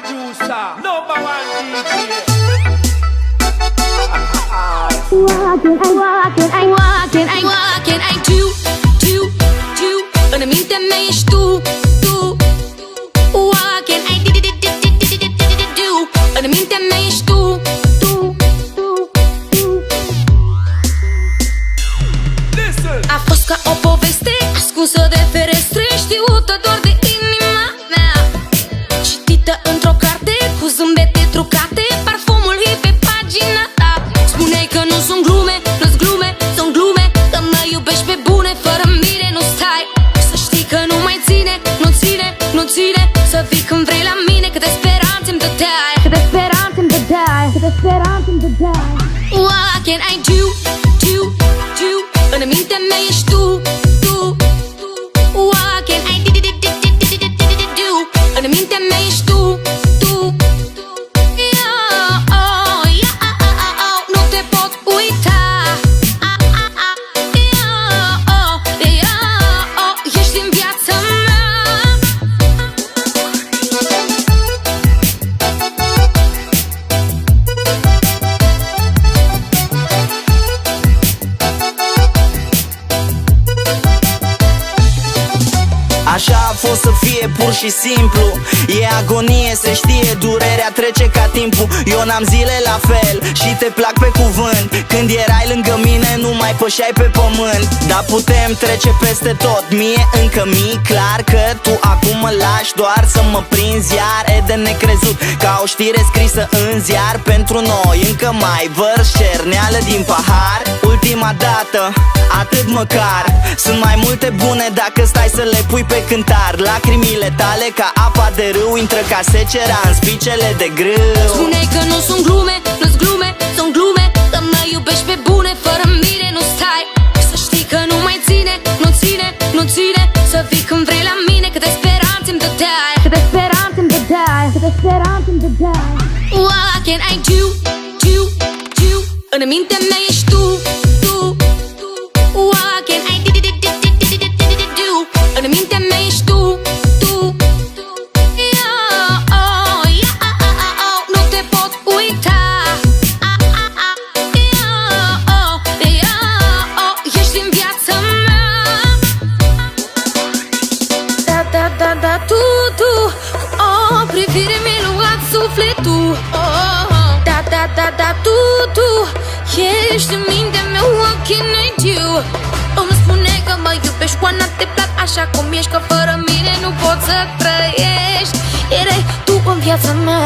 producer, number one DJ. Walking, ai tu în mintea mea ești tu. Walking, ai în mintea mea ești tu. A fost ca o poveste ascunsă de ferestre, știută doar de inima mea, citită într-o carte cu zâmbete trucate, parfumul e pe pagina ta. Spuneai că nu sunt glume, nu-s glume, sunt glume, că mă iubești pe bune, fără mine nu stai. Să știi că nu mai ține, nu ține să vii când vrei la mine, câte speranțe îmi dădeai, Walking, ai tu în mintea mea ești tu. Walking, ai în mintea mea ești tu. Nu te pot uita. Ești în viața mea. Așa a fost să fie pur și simplu. E agonie, se știe, durerea trece ca timpul. Eu n-am zile la fel și te plac pe cuvânt. Când erai lângă mine nu mai pășeai pe pământ. Dar putem trece peste tot, mie încă mi-e clar că tu acum mă lași doar să mă prinzi iar. E de necrezut, ca o știre scrisă în ziar. Pentru noi încă mai vărs cerneală din pahar. Ultima dată, atât măcar. Sunt mai multe bune dacă stai să le pui pe cântar. Lacrimile tale ca apa de râu intră ca secera în spicele de grâu. Spuneai că nu sunt glume, nu-s glume, sunt glume, că mă iubești pe bune, fără mine nu stai. Să știi că nu mai ține, nu ține să vii când vrei la mine, câte speranțe îmi dădeai, Walking, ai tu în mintea mea ești tu. Walking, ai în mintea mea ești tu. Nu te pot uita. Ești în viața mea. Da, tu cu o privire mi-ai luat sufletul. Da, tu ești în mintea mea. Walking, ai tu. Îmi spune că mă iubești cu te plac așa cum ești, că fără mine nu poți să trăiești. Erai tu în viața mea.